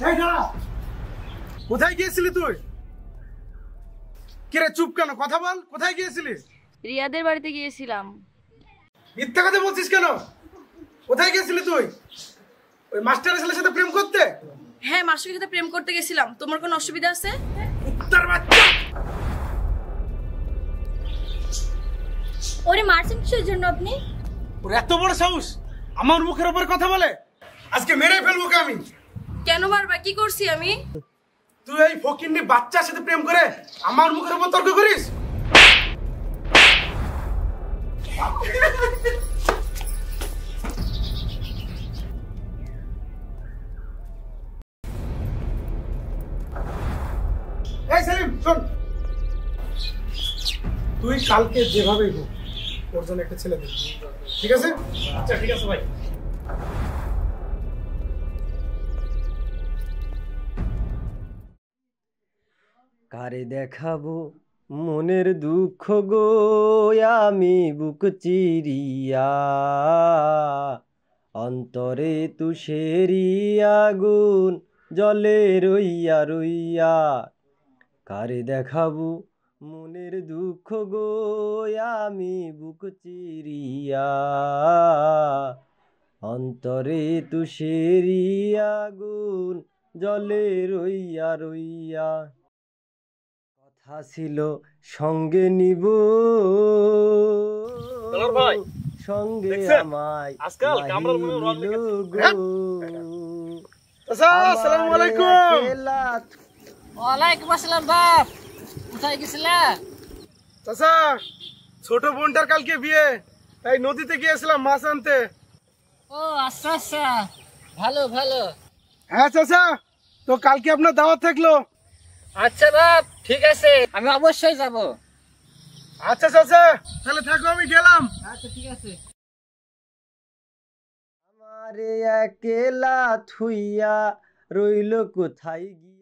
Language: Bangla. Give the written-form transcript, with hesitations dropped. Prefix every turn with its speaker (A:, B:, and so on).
A: এই দাঁড়া, কোথায় গিয়েছিলি তুই? কিরে চুপ কেন? কথা বল, কোথায় গিয়েছিলি?
B: রিয়াদের বাড়িতে গিয়েছিলাম।
A: মিথ্যা কথা বলছিস কেন? কোথায় গিয়েছিলি তুই? ওই মাস্টারের ছেলের সাথে প্রেম করতে?
B: হ্যাঁ, মাসুকের সাথে প্রেম করতে গেছিলাম। তোমার কোনো অসুবিধা আছে?
A: কুত্তার বাচ্চা!
B: ওরে মারছেন কিসের জন্য আপনি?
A: ওর এত বড় সাহস আমার মুখের উপর কথা বলে! আজকে মেরে ফেলবো কে আমি!
B: কেন মারবা? কি করছি আমি?
A: তুই এই ফকিন্নি বাচ্চার সাথে প্রেম করে আমার মুখের উপর তর্ক করিস? এই সেলিম শোন, তুই কালকে যেভাবেই হোক ওর জন্য একটা ছেলে দেখবি, ঠিক আছে? আচ্ছা ঠিক আছে ভাই।
C: কারে দেখাবো মনের দুঃখ গো আমি বুক চিরিয়া, অন্তরে তুষেরি আগুন জলে রইয়া রইয়া। কারে দেখাবো মনের দুঃখ গো আমি বুক চিরিয়া, অন্তরে তুষেরি আগুন জলে রইয়া রইয়া। কথা ছিল সঙ্গে নিব
D: ভাই,
C: সঙ্গে আমায়
D: আজকাল কামরার মনে রং লেগেছে।
A: আসসালামু আলাইকুম।
E: ওয়ালাইকুম আসসালাম বাপ, কোথায় গেছিলা?
A: চাচা, ছোট বোনটার কালকে বিয়ে, তাই নদীতে গিয়েছিলাম মাছ আনতে।
E: ও আচ্ছা আচ্ছা, ভালো ভালো।
A: হ্যাঁ চাচা, তো কালকে আপনার দাওয়াত থাকলো।
E: আচ্ছা বাপ, ঠিক আছে, আমি অবশ্যই যাব।
A: আচ্ছা চাচা, তাহলে থাকো, আমি গেলাম।
E: আচ্ছা ঠিক আছে।
C: আমারে একলা থুইয়া রইল কোথায় গিয়ে।